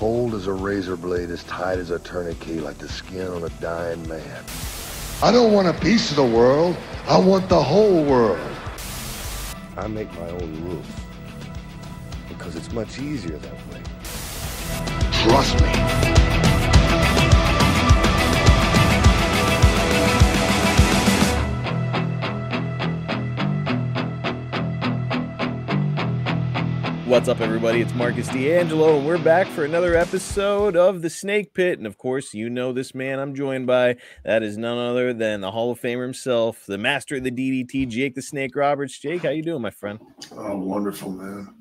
cold as a razor blade, as tight as a tourniquet, like the skin on a dying man. I don't want a piece of the world. I want the whole world. I make my own rules because it's much easier that way. Trust me. What's up, everybody? It's Marcus D'Angelo, and we're back for another episode of the Snake Pit. And of course, you know this man I'm joined by. That is none other than the Hall of Famer himself, the master of the DDT, Jake the Snake Roberts. Jake, how you doing, my friend? Oh, wonderful, man.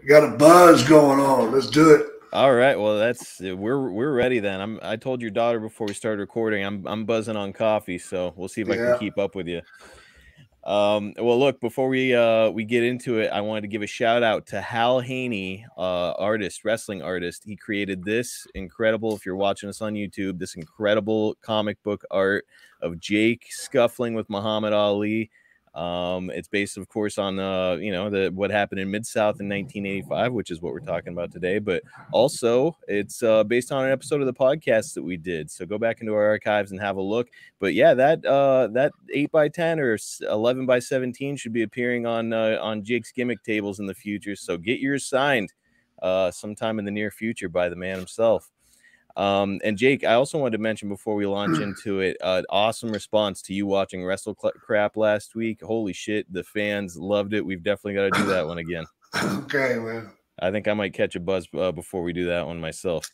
Got a buzz going on. Let's do it. All right. Well, we're ready then. I told your daughter before we started recording, I'm buzzing on coffee, so we'll see if I can keep up with you. Well, look, before we get into it, I wanted to give a shout out to Hal Haney, wrestling artist. He created this incredible, if you're watching us on YouTube, this incredible comic book art of Jake scuffling with Muhammad Ali. It's based, of course, on what happened in Mid-South in 1985, which is what we're talking about today. But also, it's based on an episode of the podcast that we did. So go back into our archives and have a look. But yeah, that 8x10 or 11x17 should be appearing on Jake's gimmick tables in the future. So get yours signed sometime in the near future by the man himself. And Jake, I also wanted to mention before we launch into it, awesome response to you watching Wrestle Crap last week. Holy shit, the fans loved it. We've definitely got to do that one again. Okay, man. I think I might catch a buzz before we do that one myself.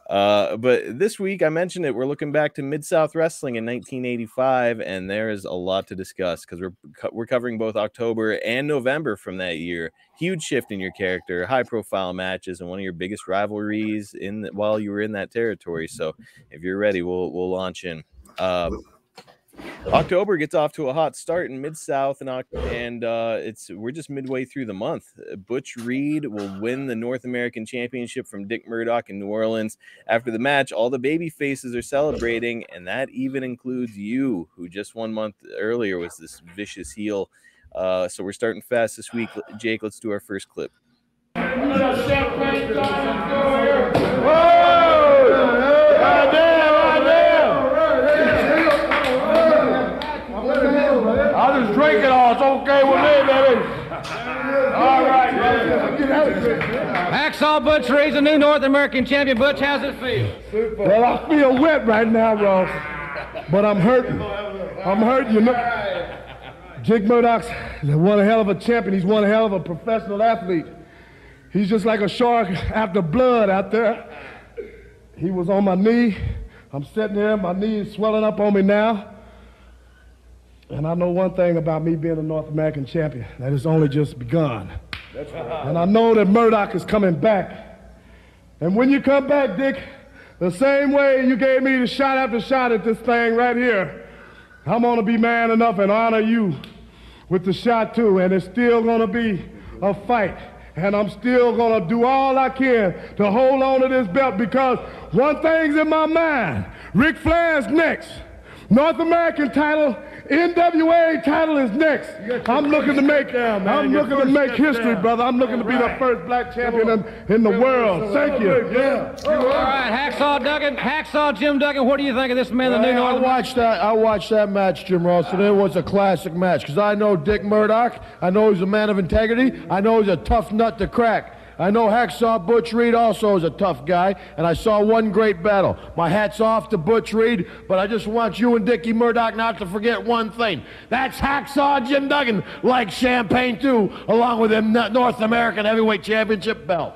But this week, I mentioned it, we're looking back to Mid-South Wrestling in 1985, and there is a lot to discuss because we're covering both October and November from that year. Huge shift in your character, high-profile matches, and one of your biggest rivalries while you were in that territory. So if you're ready, we'll launch in. October gets off to a hot start in Mid-South, and we're just midway through the month. Butch Reed will win the North American Championship from Dick Murdoch in New Orleans. After the match, all the baby faces are celebrating, and that even includes you, who just 1 month earlier was this vicious heel. So we're starting fast this week. Jake, let's do our first clip. I'll just drink it all. It's okay with me, baby. All right. Hacksaw Butch Reed's the new North American champion. Butch, how's it feel? Well, I feel wet right now, Ross. But I'm hurting. You know. Jake Murdoch's one hell of a champion. He's one hell of a professional athlete. He's just like a shark after blood out there. He was on my knee. I'm sitting there. My knee is swelling up on me now. And I know one thing about me being a North American champion, that it's only just begun. That's right. And I know that Murdoch is coming back. And when you come back, Dick, the same way you gave me the shot after shot at this thing right here, I'm going to be man enough and honor you with the shot too. And it's still going to be a fight. And I'm still going to do all I can to hold on to this belt, because one thing's in my mind. Ric Flair's next. North American title, NWA title is next. I'm looking to make history, brother. I'm looking to be the first black champion in the world. Thank you. All right, Hacksaw Jim Duggan, what do you think of this man, the new North American? I watched that match, Jim Ross, and it was a classic match, because I know Dick Murdoch. I know he's a man of integrity. I know he's a tough nut to crack. I know Hacksaw Butch Reed also is a tough guy, and I saw one great battle. My hat's off to Butch Reed, but I just want you and Dickie Murdoch not to forget one thing. That's Hacksaw Jim Duggan, like champagne too, along with him North American Heavyweight Championship belt.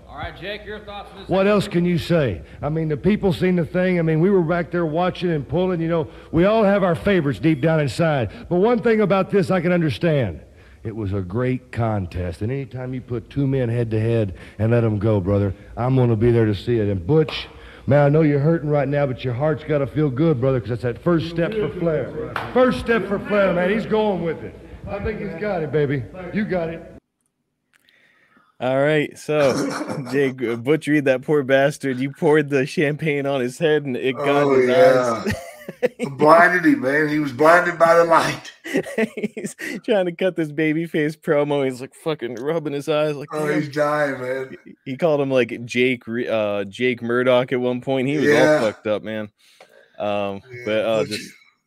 All right, Jake, your thoughts on this? What else can you say? I mean, the people seen the thing. I mean, we were back there watching and pulling. You know, we all have our favorites deep down inside. But one thing about this I can understand. It was a great contest, and anytime you put two men head-to-head and let them go, brother, I'm going to be there to see it. And Butch, man, I know you're hurting right now, but your heart's got to feel good, brother, because that's that first step for Flair. First step for Flair, man. He's going with it. I think he's got it, baby. You got it. All right, so Jake, Butch Reed, that poor bastard, you poured the champagne on his head and it got his eyes. Blinded him, man. He was blinded by the light. He's trying to cut this babyface promo. He's like fucking rubbing his eyes. Like, oh, he's dying, man. He called him like Jake Murdoch at one point. He was all fucked up, man. But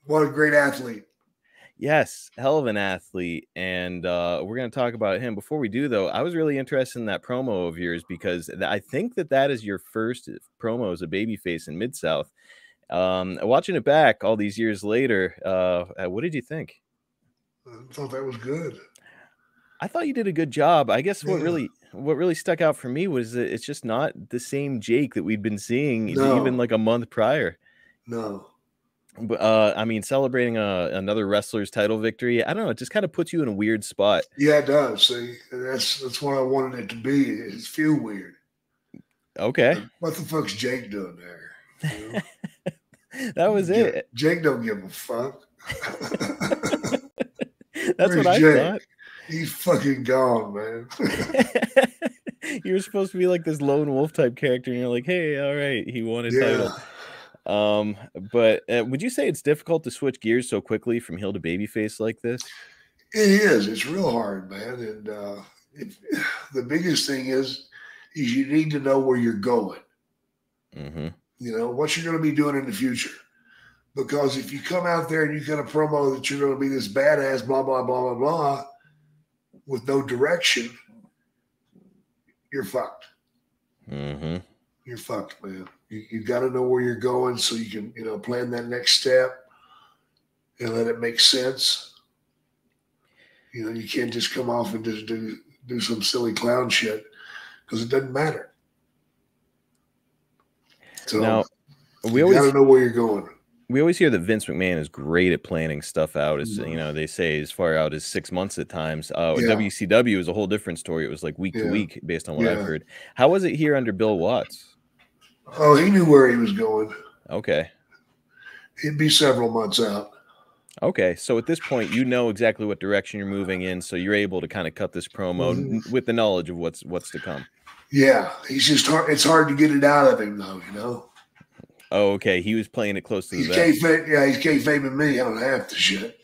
what a great athlete. Yes, hell of an athlete. And we're going to talk about him. Before we do, though, I was really interested in that promo of yours because I think that is your first promo as a babyface in Mid-South. Watching it back all these years later, what did you think? I thought that was good. I thought you did a good job. I guess what really stuck out for me was that it's just not the same Jake that we'd been seeing even like a month prior. No. But I mean, celebrating another wrestler's title victory, I don't know, it just kind of puts you in a weird spot. Yeah, it does. See, that's what I wanted it to be. It's feel weird. Okay. What the fuck's Jake doing there? You know? That was it. Jake don't give a fuck. That's what I thought. He's fucking gone, man. You were supposed to be like this lone wolf type character, and you're like, hey, all right, he won a title. But would you say it's difficult to switch gears so quickly from heel to babyface like this? It is. It's real hard, man. And the biggest thing is you need to know where you're going. Mm-hmm. You know, what you're going to be doing in the future. Because if you come out there and you got a promo that you're going to be this badass, blah, blah, blah, blah, blah, with no direction, you're fucked. Mm-hmm. You're fucked, man. You got to know where you're going so you can, plan that next step and let it make sense. You can't just come off and just do some silly clown shit because it doesn't matter. So now, you got to know where you're going. We always hear that Vince McMahon is great at planning stuff out. As they say as far out as 6 months at times. WCW was a whole different story. It was like week to week based on what I've heard. How was it here under Bill Watts? Oh, he knew where he was going. Okay. He'd be several months out. Okay, so at this point, you know exactly what direction you're moving in, so you're able to kind of cut this promo with the knowledge of what's to come. Yeah, he's just hard. It's hard to get it out of him, though. Oh, okay. He was playing it close to the vest. He's kayfabing me on half the shit.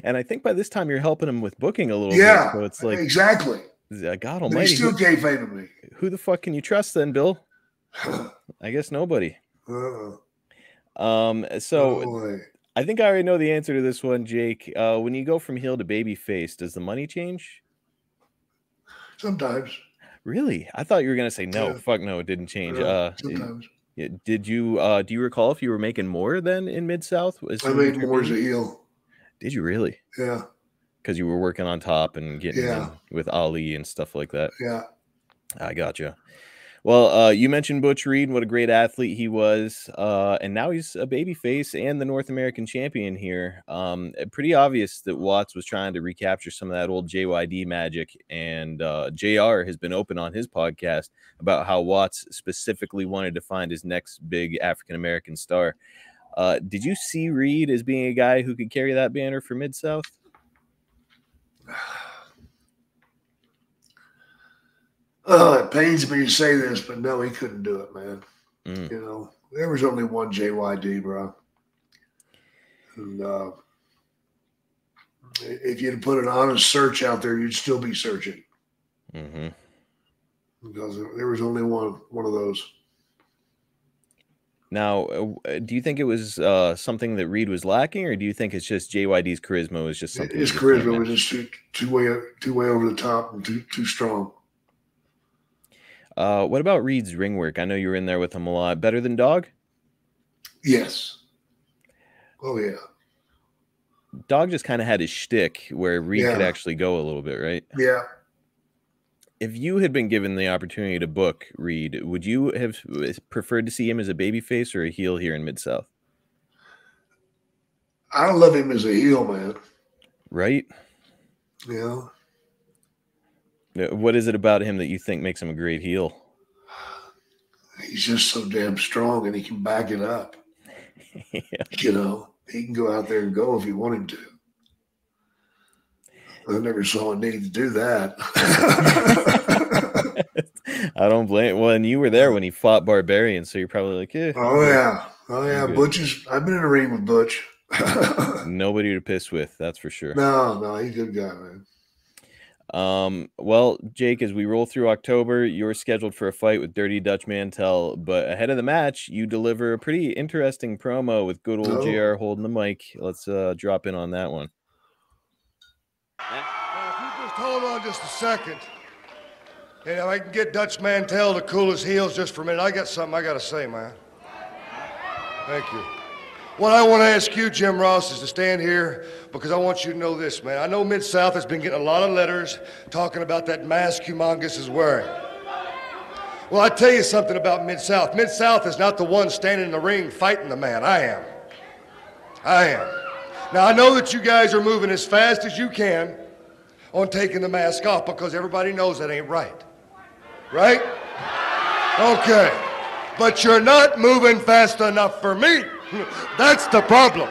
And I think by this time you're helping him with booking a little bit. Yeah, So it's like exactly. God Almighty. He's still kayfabing me. Who the fuck can you trust then, Bill? I guess nobody. So I think I already know the answer to this one, Jake. When you go from heel to babyface, does the money change? Sometimes. Really? I thought you were gonna say no. Yeah. Fuck no, it didn't change. Sometimes. Did you? Do you recall if you were making more than in Mid-South? I made more as a heel. Did you really? Yeah. Because you were working on top and getting in with Ali and stuff like that. Yeah. I gotcha. Well, you mentioned Butch Reed, what a great athlete he was, and now he's a babyface and the North American champion here. Pretty obvious that Watts was trying to recapture some of that old JYD magic, and JR has been open on his podcast about how Watts specifically wanted to find his next big African-American star. Did you see Reed as being a guy who could carry that banner for Mid-South? Oh, it pains me to say this, but no, he couldn't do it, man. There was only one JYD, bro. And if you'd put an honest search out there, you'd still be searching. Mm-hmm. Because there was only one of those. Now, do you think it was something that Reed was lacking, or do you think it's just JYD's charisma was just something? His charisma was just too way over the top and too strong. What about Reed's ring work? I know you were in there with him a lot. Better than Dog? Yes. Oh, yeah. Dog just kind of had his shtick where Reed could actually go a little bit, right? Yeah. If you had been given the opportunity to book Reed, would you have preferred to see him as a babyface or a heel here in Mid-South? I love him as a heel, man. Right? Yeah. What is it about him that you think makes him a great heel? He's just so damn strong, and he can back it up. Yeah. He can go out there and go if he wanted to. I never saw a need to do that. I don't blame. Well, and you were there when he fought Barbarian, so you're probably like, yeah. Oh yeah. Butch I've been in a ring with Butch. Nobody to piss with, that's for sure. No, he's a good guy, man. Well, Jake, as we roll through October, you're scheduled for a fight with Dirty Dutch Mantel, but ahead of the match, you deliver a pretty interesting promo with good old JR holding the mic. Let's drop in on that one. Now, if you just hold on just a second, and if I can get Dutch Mantel to cool his heels just for a minute, I got something I got to say, man. Thank you. What I want to ask you, Jim Ross, is to stand here because I want you to know this, man. I know Mid-South has been getting a lot of letters talking about that mask Humongous is wearing. Well, I tell you something about Mid-South. Mid-South is not the one standing in the ring fighting the man. I am. Now, I know that you guys are moving as fast as you can on taking the mask off because everybody knows that ain't right. Right? Okay. But you're not moving fast enough for me. That's the problem.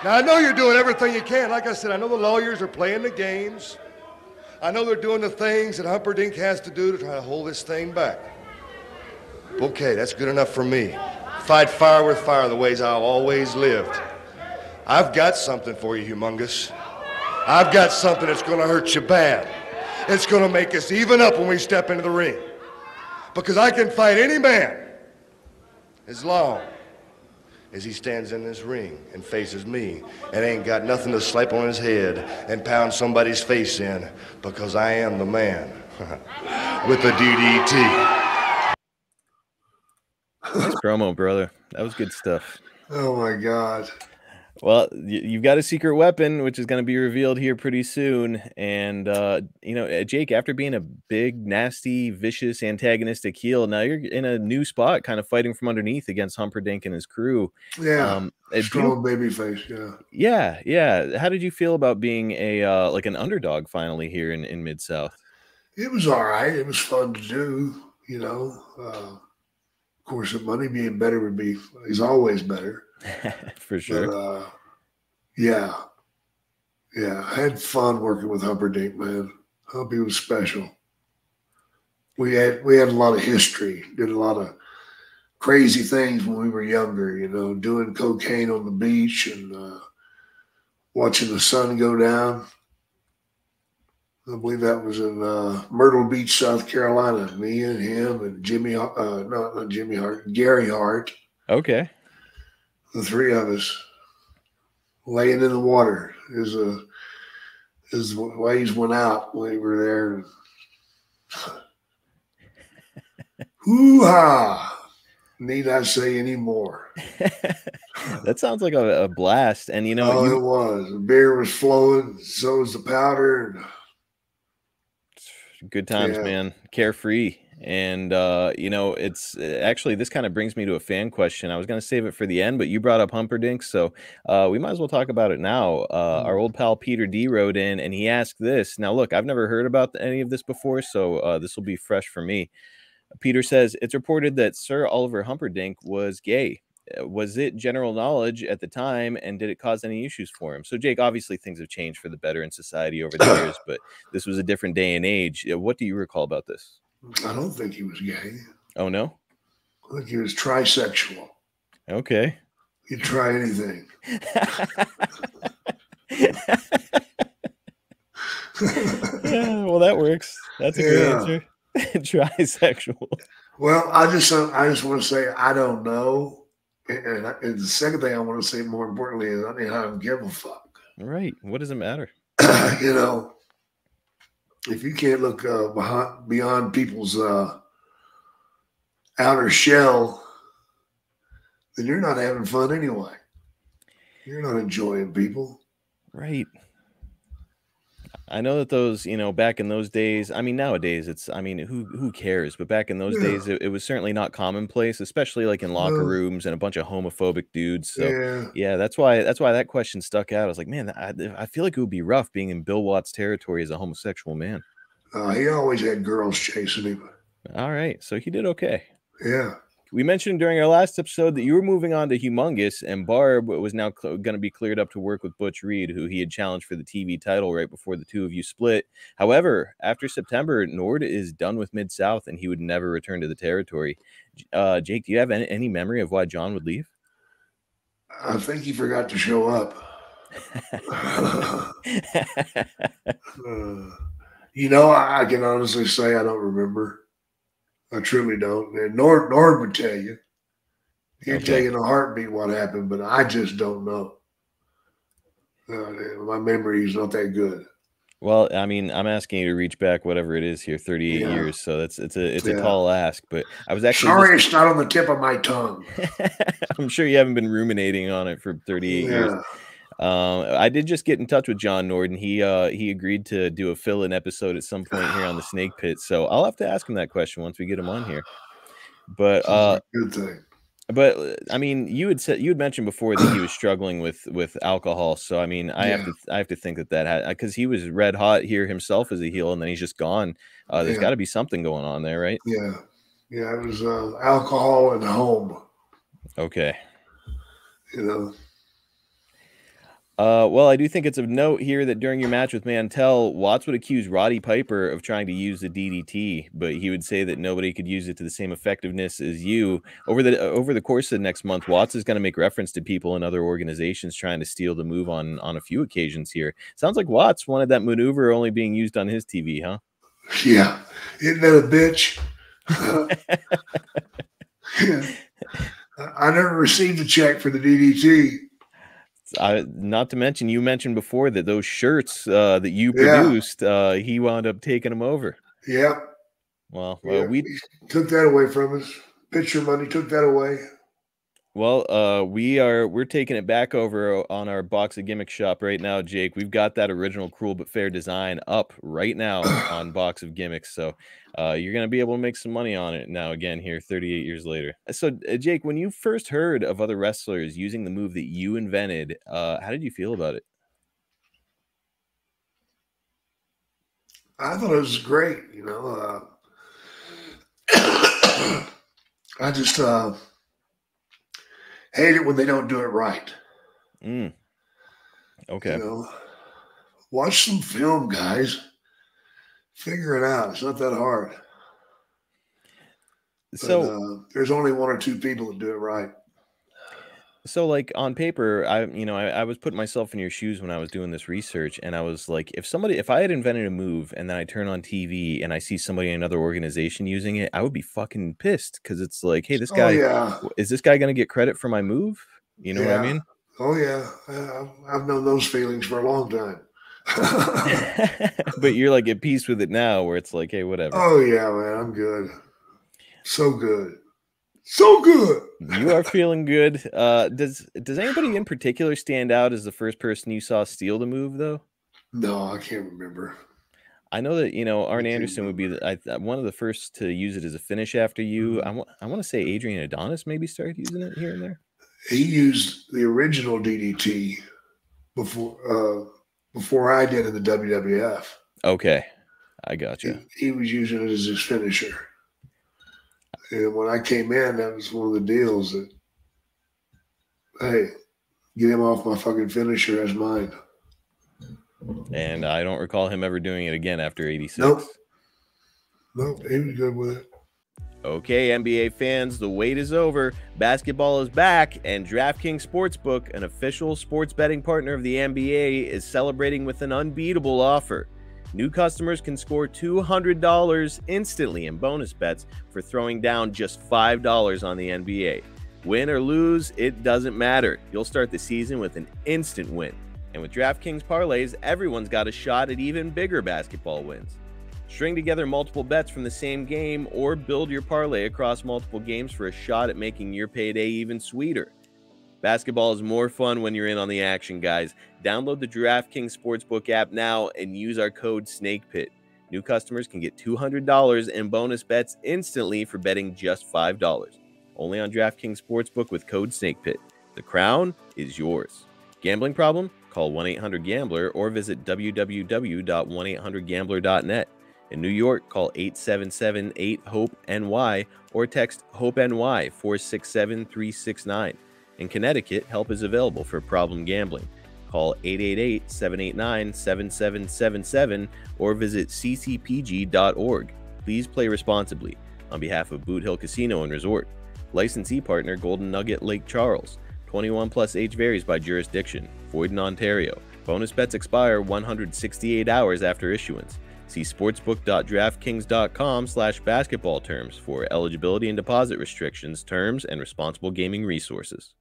Now, I know you're doing everything you can. Like I said, I know the lawyers are playing the games. I know they're doing the things that Humperdinck has to do to try to hold this thing back. Okay, that's good enough for me. Fight fire with fire the ways I've always lived. I've got something for you, Humongous. I've got something that's going to hurt you bad. It's going to make us even up when we step into the ring. Because I can fight any man as long as he stands in this ring and faces me and ain't got nothing to slap on his head and pound somebody's face in, because I am the man with the DDT. Nice promo, brother. That was good stuff. Oh, my God. Well, you've got a secret weapon, which is going to be revealed here pretty soon. And, Jake, after being a big, nasty, vicious, antagonistic heel, now you're in a new spot, kind of fighting from underneath against Humperdinck and his crew. Yeah, strong babyface, yeah. Yeah. How did you feel about being like an underdog finally here in Mid-South? It was all right. It was fun to do, Of course, the money being better is always better. For sure. But, yeah, I had fun working with Humperdinck, man. Humpy was special. We had a lot of history, did a lot of crazy things when we were younger, doing cocaine on the beach and watching the sun go down. I believe that was in Myrtle Beach, South Carolina. Me and him and not Jimmy Hart, Gary Hart. Okay. The three of us laying in the water is waves went out when we were there. Hoo-ha! Need I say any more? That sounds like a blast. And it was. The beer was flowing, so was the powder. Good times, man. Carefree. And, it's actually, this kind of brings me to a fan question. I was going to save it for the end, but you brought up Humperdinck, so we might as well talk about it now. Our old pal Peter D wrote in, and he asked this. Now, look, I've never heard about any of this before, so this will be fresh for me. Peter says, it's reported that Sir Oliver Humperdinck was gay. Was it general knowledge at the time, and did it cause any issues for him? So, Jake, obviously things have changed for the better in society over the years, but this was a different day and age. What do you recall about this? I don't think he was gay. Oh, no? I think he was trisexual. Okay. He'd try anything. Yeah, well, that works. That's a good answer. Trisexual. Well, I just want to say I don't know. And the second thing I want to say, more importantly, is I don't give a fuck. Right. What does it matter? If you can't look beyond people's outer shell, then you're not having fun anyway. You're not enjoying people. Right. I know that those, back in those days, nowadays who cares? But back in those days, it was certainly not commonplace, especially like in locker rooms and a bunch of homophobic dudes. So yeah, that's why that question stuck out. I was like, man, I feel like it would be rough being in Bill Watts territory as a homosexual man. He always had girls chasing him. All right. So he did okay. Yeah. We mentioned during our last episode that you were moving on to Humongous, and Barb was now going to be cleared up to work with Butch Reed, who he had challenged for the TV title right before the two of you split. However, after September, Nord is done with Mid-South, and he would never return to the territory. Jake, do you have any memory of why John would leave? I think he forgot to show up. I can honestly say I don't remember. I truly don't. And Nord would tell you. He'd tell you in a heartbeat what happened, but I just don't know. My memory is not that good. Well, I mean, I'm asking you to reach back whatever it is here, 38 years. So it's a tall ask. But I was actually it's not on the tip of my tongue. I'm sure you haven't been ruminating on it for 38 years. I did just get in touch with John Norden. He agreed to do a fill-in episode at some point here on the Snake Pit. So I'll have to ask him that question once we get him on here. But good thing. But I mean, you had mentioned before that he was struggling with alcohol. So I mean, I have to think that had, because he was red hot here himself as a heel, and then he's just gone. There's got to be something going on there, right? Yeah. It was alcohol and home. Okay. Well, I do think it's of note here that during your match with Mantell, Watts would accuse Roddy Piper of trying to use the DDT, but he would say that nobody could use it to the same effectiveness as you. Over the course of the next month, Watts is going to make reference to people in other organizations trying to steal the move on a few occasions here. Sounds like Watts wanted that maneuver only being used on his TV, huh? Yeah. Isn't that a bitch? I never received a check for the DDT. Not to mention, you mentioned before that those shirts that you produced, he wound up taking them over. Yeah. Well, we took that away from us. Picture money took that away. Well, we're taking it back over on our Box of Gimmicks shop right now, Jake. We've got that original Cruel But Fair design up right now on Box of Gimmicks. So you're going to be able to make some money on it now again here 38 years later. So, Jake, when you first heard of other wrestlers using the move that you invented, how did you feel about it? I thought it was great, I just hate it when they don't do it right. Okay. Watch some film, guys. Figure it out. It's not that hard. So there's only one or two people that do it right. So, like, on paper, I was putting myself in your shoes when I was doing this research, and I was like, if I had invented a move and then I turn on TV and I see somebody in another organization using it, I would be fucking pissed, because it's like, hey, this guy, is this guy going to get credit for my move? You know what I mean? Oh, yeah. I've known those feelings for a long time. But you're like at peace with it now, where it's like, hey, whatever. Oh, yeah, man. I'm good. So good. So good. You are feeling good. Does anybody in particular stand out as the first person you saw steal the move, though? No, I can't remember. I know that Arn Anderson would be one of the first to use it as a finish after you. I want to say Adrian Adonis maybe started using it here and there. He used the original DDT before I did in the WWF. Okay, I gotcha. He was using it as his finisher. And when I came in, that was one of the deals that, hey, get him off my fucking finisher as mine. And I don't recall him ever doing it again after 86. Nope, he was good with it. Okay, NBA fans, the wait is over. Basketball is back, and DraftKings Sportsbook, an official sports betting partner of the NBA, is celebrating with an unbeatable offer. New customers can score $200 instantly in bonus bets for throwing down just $5 on the NBA. Win or lose, it doesn't matter. You'll start the season with an instant win. And with DraftKings parlays, everyone's got a shot at even bigger basketball wins. String together multiple bets from the same game, or build your parlay across multiple games for a shot at making your payday even sweeter. Basketball is more fun when you're in on the action, guys. Download the DraftKings Sportsbook app now and use our code SNAKEPIT. New customers can get $200 in bonus bets instantly for betting just $5. Only on DraftKings Sportsbook with code SNAKEPIT. The crown is yours. Gambling problem? Call 1-800-GAMBLER or visit www.1800gambler.net. In New York, call 877-8-HOPE-NY or text HOPE-NY 467-369. In Connecticut, help is available for problem gambling. Call 888-789-7777 or visit ccpg.org. Please play responsibly. On behalf of Boot Hill Casino and Resort. Licensee partner Golden Nugget Lake Charles. 21 plus age varies by jurisdiction. Void in Ontario. Bonus bets expire 168 hours after issuance. See sportsbook.draftkings.com/basketball terms for eligibility and deposit restrictions, terms, and responsible gaming resources.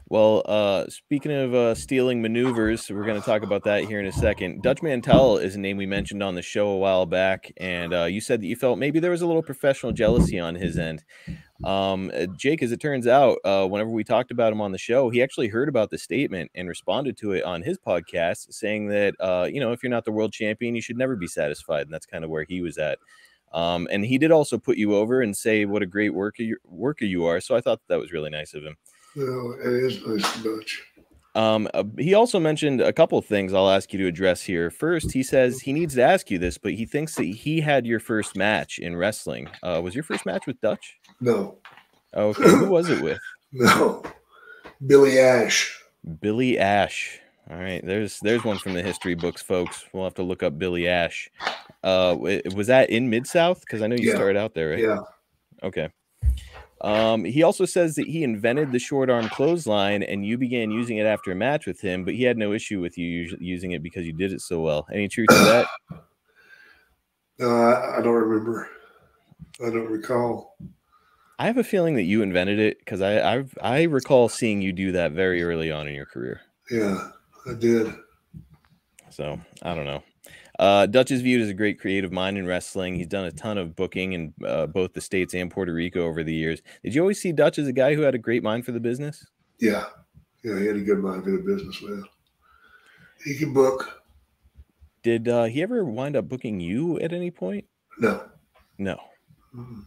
Well, speaking of stealing maneuvers, we're going to talk about that here in a second. Dutch Mantell is a name we mentioned on the show a while back, and you said that you felt maybe there was a little professional jealousy on his end. Jake, as it turns out, whenever we talked about him on the show, he actually heard about the statement and responded to it on his podcast, saying that, if you're not the world champion, you should never be satisfied. And that's kind of where he was at. And he did also put you over and say what a great worker you are. So I thought that was really nice of him. No, it is nice, Butch. He also mentioned a couple of things I'll ask you to address here. First, he says he needs to ask you this, but he thinks that he had your first match in wrestling. Was your first match with Dutch? No. Okay, who was it with? No, Billy Ash. Billy Ash. All right, there's one from the history books, folks. We'll have to look up Billy Ash. Was that in Mid-South? Because I know you started out there, right? Yeah. Okay. He also says that he invented the short arm clothesline and you began using it after a match with him, but he had no issue with you using it because you did it so well. Any truth to that? No, I don't remember. I don't recall. I have a feeling that you invented it because I recall seeing you do that very early on in your career. Yeah, I did. So I don't know. Dutch is viewed as a great creative mind in wrestling. He's done a ton of booking in both the States and Puerto Rico over the years. Did you always see Dutch as a guy who had a great mind for the business? Yeah. Yeah, he had a good mind for the business, man. He can book. Did he ever wind up booking you at any point? No. No. Mm-hmm.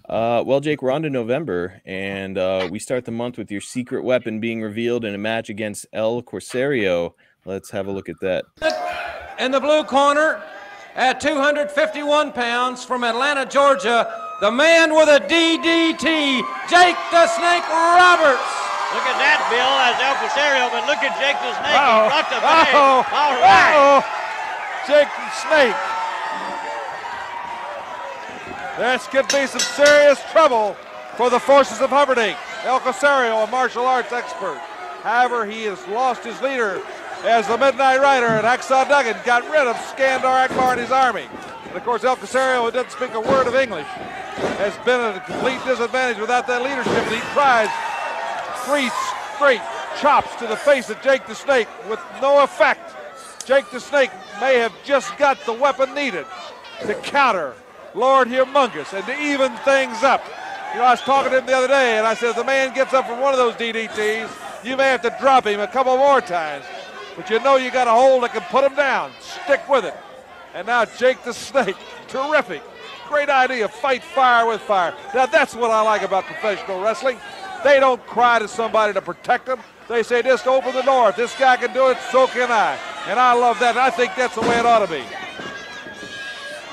Well, Jake, we're on to November, and we start the month with your secret weapon being revealed in a match against El Corsario. Let's have a look at that. In the blue corner, at 251 pounds from Atlanta, Georgia, the man with a DDT, Jake the Snake Roberts. Look at that, Bill, as El Corsario, but look at Jake the Snake. He brought the bag. All right. Jake the Snake. This could be some serious trouble for the forces of Humperdinck. El Corsario, a martial arts expert. However, he has lost his leader as the Midnight Rider, and Hacksaw Duggan got rid of Skandar Akbar and his army. And of course, El Corsario, who doesn't speak a word of English, has been at a complete disadvantage without that leadership, and he tries 3 straight chops to the face of Jake the Snake with no effect. Jake the Snake may have just got the weapon needed to counter Lord Humongous and to even things up. You know, I was talking to him the other day, and I said, if the man gets up from one of those DDTs, you may have to drop him a couple more times. But you know you got a hold that can put him down. Stick with it. And now Jake the Snake, terrific. Great idea, fight fire with fire. Now that's what I like about professional wrestling. They don't cry to somebody to protect them. They say, just open the door. If this guy can do it, so can I. And I love that. I think that's the way it ought to be.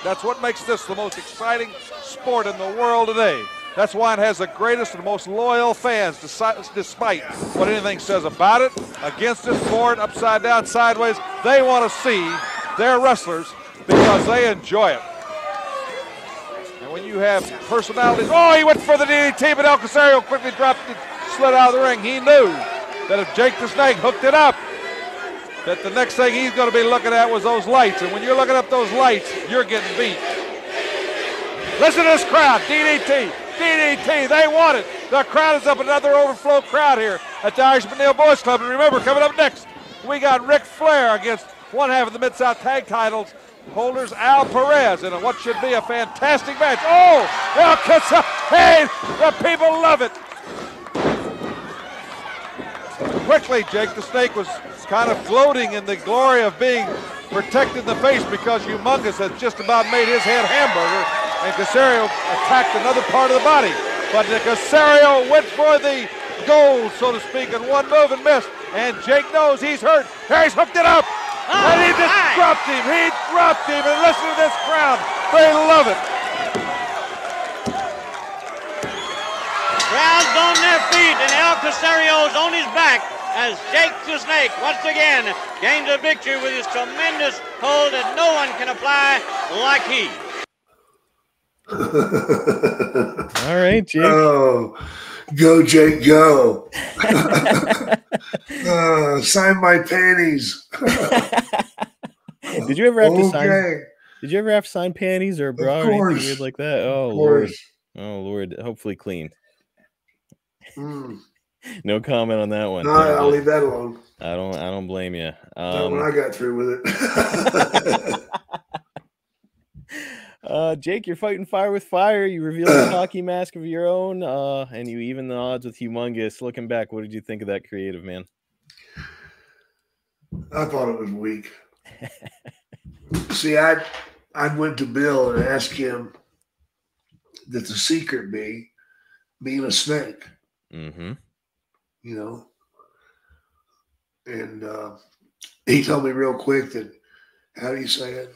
That's what makes this the most exciting sport in the world today. That's why it has the greatest and most loyal fans, despite what anything says about it, against it, for it, upside down, sideways. They want to see their wrestlers because they enjoy it. And when you have personalities, oh, he went for the DDT, but El Corsario quickly dropped it, slid out of the ring. He knew that if Jake the Snake hooked it up, that the next thing he's going to be looking at was those lights. And when you're looking up those lights, you're getting beat. Listen to this crowd, DDT. DDT, they want it. The crowd is up, another overflow crowd here at the Irish McNeil Boys Club. And remember, coming up next, we got Ric Flair against one half of the Mid-South Tag Titles holders, Al Perez, in what should be a fantastic match. Oh, El Corsario, hey, the people love it. Quickly, Jake the Snake was kind of floating in the glory of being protected in the face because Humongous has just about made his head hamburger, and Corsario attacked another part of the body. But Corsario went for the goal, so to speak, in one move and missed. And Jake knows he's hurt. Here he's hooked it up. And he just dropped him. He dropped him. And listen to this crowd. They love it. Crowd's on their feet, and El Corsario's on his back as Jake the Snake once again gains a victory with his tremendous hold that no one can apply like he. All right, Jake. Oh, Go, Jake, go. Sign my panties. Did you ever have to sign? Did you ever have to sign panties or a bra or anything weird like that? Oh Lord. Oh Lord. Hopefully clean. No comment on that one. No, I'll leave that alone. I don't blame you. Not when I got through with it. Jake, you're fighting fire with fire. You revealed a hockey mask of your own, and you even the odds with Humongous. Looking back, what did you think of that creative, man? I thought it was weak. See, I went to Bill and asked him that the secret be being a snake. Mm-hmm. You know, and he told me real quick that, how do you say it?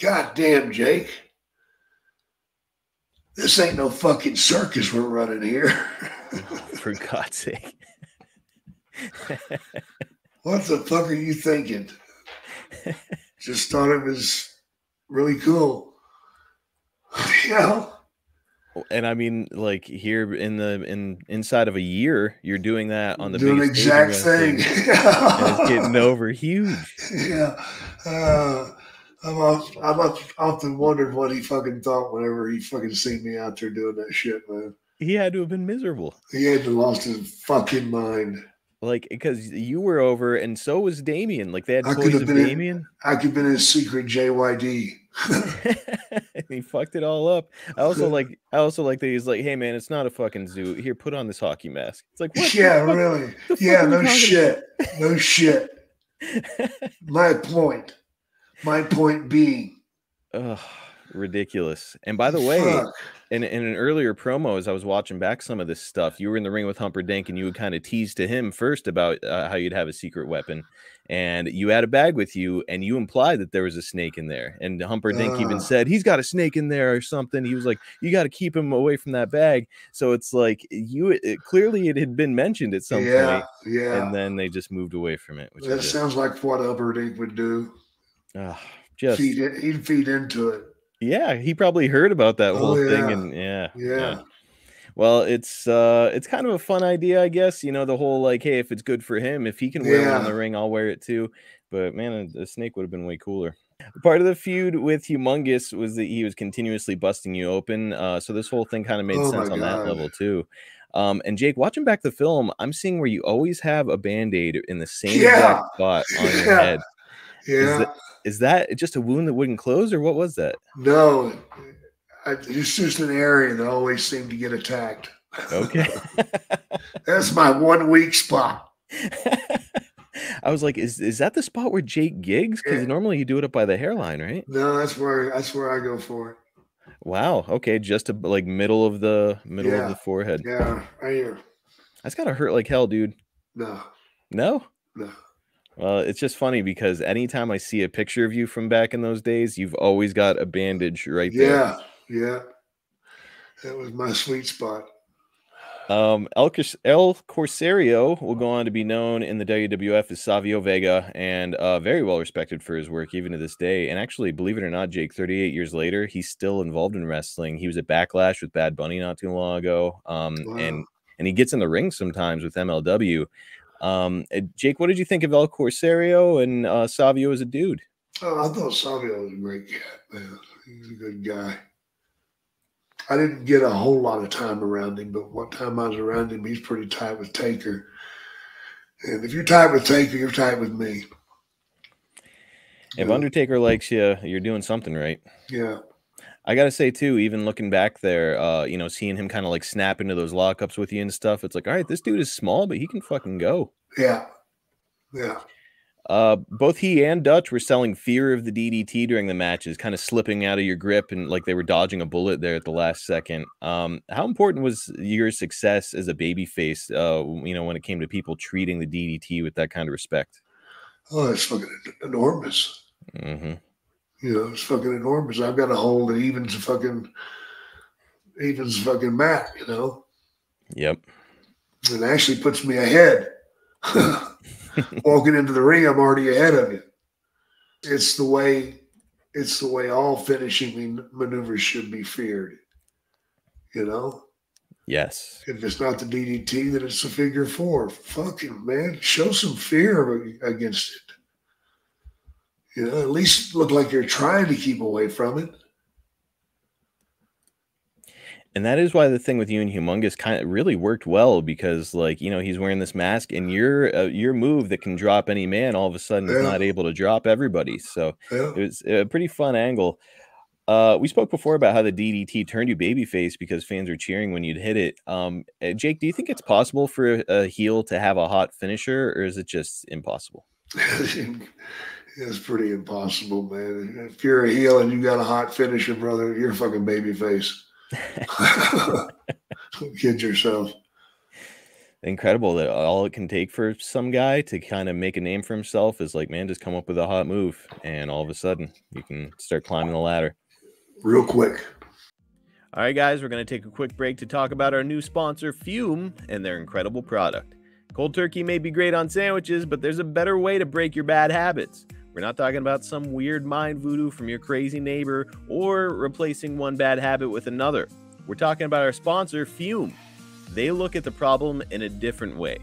God damn, Jake, this ain't no fucking circus we're running here. For God's sake. What the fuck are you thinking? Just thought it was really cool. You know? And I mean, like here inside of a year, you're doing that on the doing the exact thing. And it's getting over huge. Yeah. I've often wondered what he fucking thought whenever he fucking seen me out there doing that shit, man. He had to have been miserable. He had to lost his fucking mind. Like, because you were over, and so was Damien. Like, they had toys of Damien. I could have been his secret JYD. He fucked it all up. I also like that he's like, hey man, it's not a fucking zoo. Here, put on this hockey mask. It's like, what? Yeah, really. Yeah, no shit. No shit. My point being. Ugh, ridiculous. And by the way, in an earlier promo, as I was watching back some of this stuff, you were in the ring with Humperdinck, and you would kind of tease to him first about how you'd have a secret weapon, and you had a bag with you, and you implied that there was a snake in there. And Humperdinck even said, he's got a snake in there or something. He was like, you got to keep him away from that bag. So it's like clearly it had been mentioned at some point. Yeah. And then they just moved away from it. Which that sounds like what Humperdinck would do. Just he'd feed into it. Yeah, he probably heard about that whole thing, and yeah. Well, it's kind of a fun idea, I guess. You know, the whole like, hey, if it's good for him, if he can wear one in the ring, I'll wear it too. But man, a snake would have been way cooler. Part of the feud with Humongous was that he was continuously busting you open. So this whole thing kind of made sense on that level too. And Jake, watching back the film, I'm seeing where you always have a Band-Aid in the same exact spot on your head. Yeah. Is that just a wound that wouldn't close, or what was that? No, it's just an area that always seemed to get attacked. Okay. That's my 1 weak spot. I was like, is that the spot where Jake gigs? Because normally you do it up by the hairline, right? No, that's where I go for it. Wow. Okay, just to like middle of the forehead. Yeah, right here. That's gotta hurt like hell, dude. No. No? No. Well, it's just funny because anytime I see a picture of you from back in those days, you've always got a bandage right there. Yeah. That was my sweet spot. El Corsario will go on to be known in the WWF as Savio Vega, and very well respected for his work even to this day. And actually, believe it or not, Jake, 38 years later, he's still involved in wrestling. He was at Backlash with Bad Bunny not too long ago, and he gets in the ring sometimes with MLW. Jake, what did you think of El Corsario and Savio as a dude? Oh, I thought Savio was a great cat, man. He's a good guy. I didn't get a whole lot of time around him, but one time I was around him, he's pretty tight with Taker. And if you're tight with Taker, you're tight with me. If Undertaker likes you, you're doing something right. Yeah. I gotta say too, even looking back there, seeing him kind of like snap into those lockups with you and stuff, it's like, all right, this dude is small, but he can fucking go. Yeah. Both he and Dutch were selling fear of the DDT during the matches, kind of slipping out of your grip and like they were dodging a bullet there at the last second. How important was your success as a babyface, when it came to people treating the DDT with that kind of respect? Oh, it's fucking enormous. Mm-hmm. It's fucking enormous. I've got a hold that evens fucking mat, Yep. It actually puts me ahead. Walking into the ring, I'm already ahead of you. It's the way all finishing maneuvers should be feared. Yes. If it's not the DDT, then it's a figure 4. Fucking man, show some fear against it. You know, at least look like you're trying to keep away from it. And that is why the thing with you and Humongous kind of really worked well, because, like, you know, he's wearing this mask, and your move that can drop any man all of a sudden is not able to drop everybody. So it was a pretty fun angle. We spoke before about how the DDT turned you babyface because fans were cheering when you'd hit it. Jake, do you think it's possible for a heel to have a hot finisher, or is it just impossible? It's pretty impossible, man. If you're a heel and you got a hot finisher, brother, you're a fucking babyface. Don't kid yourself. Incredible that all it can take for some guy to kind of make a name for himself is like, man, just come up with a hot move, and all of a sudden you can start climbing the ladder real quick. All right, guys, we're going to take a quick break to talk about our new sponsor, Fume, and their incredible product. Cold turkey may be great on sandwiches, but there's a better way to break your bad habits. We're not talking about some weird mind voodoo from your crazy neighbor or replacing one bad habit with another. We're talking about our sponsor, Fume. They look at the problem in a different way.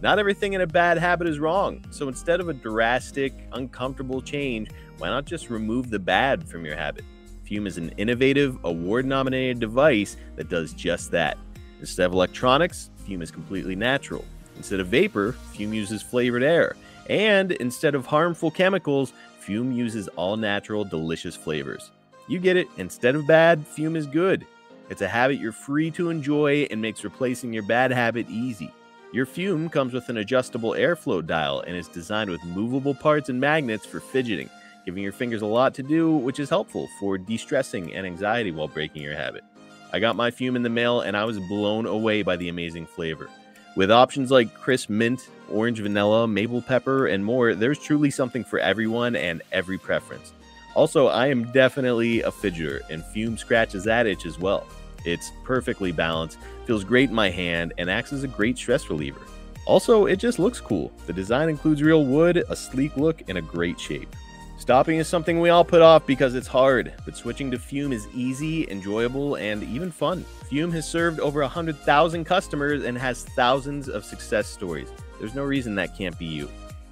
Not everything in a bad habit is wrong, so instead of a drastic, uncomfortable change, why not just remove the bad from your habit? Fume is an innovative, award-nominated device that does just that. Instead of electronics, Fume is completely natural. Instead of vapor, Fume uses flavored air. And instead of harmful chemicals, Fume uses all-natural, delicious flavors. You get it. Instead of bad, Fume is good. It's a habit you're free to enjoy and makes replacing your bad habit easy. Your Fume comes with an adjustable airflow dial and is designed with movable parts and magnets for fidgeting, giving your fingers a lot to do, which is helpful for de-stressing and anxiety while breaking your habit. I got my Fume in the mail and I was blown away by the amazing flavor. With options like crisp mint, orange vanilla, maple pepper, and more, there's truly something for everyone and every preference. Also, I am definitely a fidgeter, and Fume scratches that itch as well. It's perfectly balanced, feels great in my hand, and acts as a great stress reliever. Also, it just looks cool. The design includes real wood, a sleek look, and a great shape. Stopping is something we all put off because it's hard, but switching to Fume is easy, enjoyable, and even fun. Fume has served over 100,000 customers and has thousands of success stories. There's no reason that can't be you.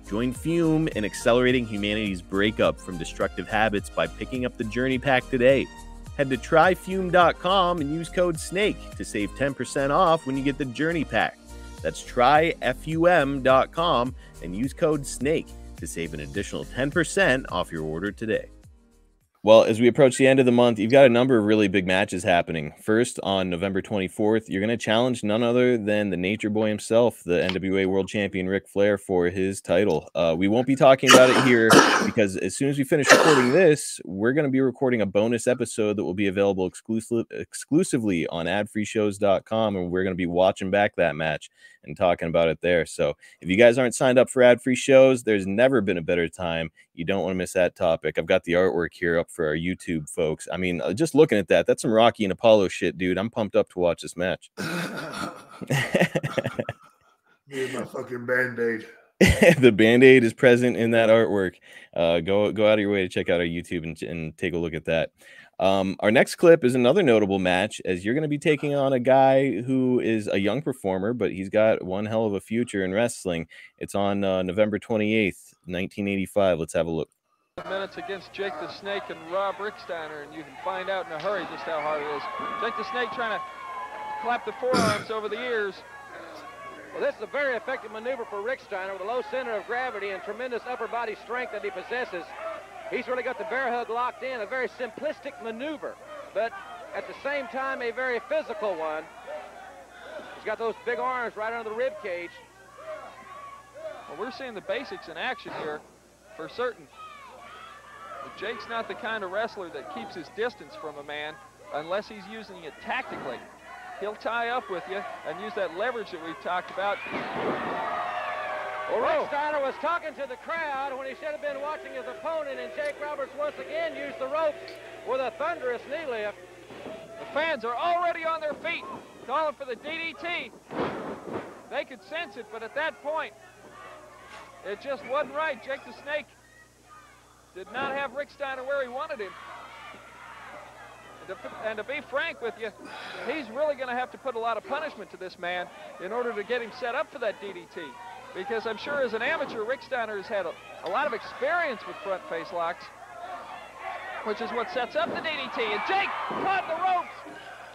Join Fume in accelerating humanity's breakup from destructive habits by picking up the Journey Pack today. Head to tryfume.com and use code SNAKE to save 10% off when you get the Journey Pack. That's tryfum.com and use code SNAKE to save an additional 10% off your order today. Well, as we approach the end of the month, you've got a number of really big matches happening. First, on November 24th, you're going to challenge none other than the Nature Boy himself, the NWA World Champion Ric Flair, for his title. We won't be talking about it here because as soon as we finish recording this, we're going to be recording a bonus episode that will be available exclusively on adfreeshows.com, and we're going to be watching back that match and talking about it there. So if you guys aren't signed up for ad-free shows, there's never been a better time. You don't want to miss that topic. I've got the artwork here up for our YouTube folks. I mean, just looking at that, that's some Rocky and Apollo shit, dude. I'm pumped up to watch this match. Need my fucking Band-Aid. The Band-Aid is present in that artwork. Go out of your way to check out our YouTube and take a look at that. Our next clip is another notable match, as you're going to be taking on a guy who is a young performer, but he's got one hell of a future in wrestling. It's on November 28th, 1985. Let's have a look. Minutes against Jake the Snake and Rob Ricksteiner, and you can find out in a hurry just how hard it is. Jake the Snake trying to clap the forearms over the ears. Well, this is a very effective maneuver for Ricksteiner with a low center of gravity and tremendous upper body strength that he possesses. He's really got the bear hug locked in, a very simplistic maneuver, but at the same time, a very physical one. He's got those big arms right under the rib cage. Well, we're seeing the basics in action here for certain. But Jake's not the kind of wrestler that keeps his distance from a man unless he's using it tactically. He'll tie up with you and use that leverage that we've talked about. Well, Ricksteiner was talking to the crowd when he should have been watching his opponent, and Jake Roberts once again used the ropes with a thunderous knee lift. The fans are already on their feet, calling for the DDT. They could sense it, but at that point, it just wasn't right. Jake the Snake did not have Ricksteiner where he wanted him. to be frank with you, he's really going to have to put a lot of punishment to this man in order to get him set up for that DDT. Because I'm sure as an amateur, Rick Steiner has had a lot of experience with front face locks, which is what sets up the DDT. And Jake caught the ropes,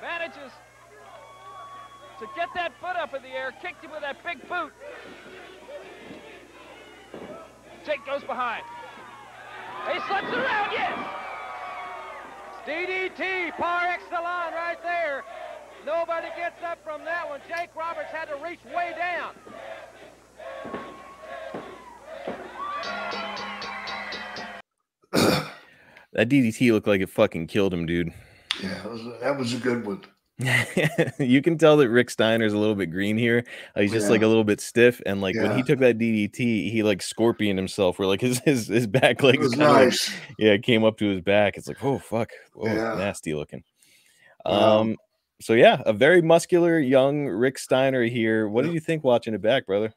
manages to get that foot up in the air, kicked him with that big boot. Jake goes behind. He slips around, yes! DDT par excellence right there. Nobody gets up from that one. Jake Roberts had to reach way down. That DDT looked like it fucking killed him, dude. Yeah, that was a good one. You can tell that Rick Steiner's a little bit green here. He's just like a little bit stiff, and like when he took that DDT, he like scorpioned himself, where like his back legs was nice. It came up to his back. It's like, oh fuck, nasty looking. So yeah, a very muscular young Rick Steiner here. What did you think watching it back, brother?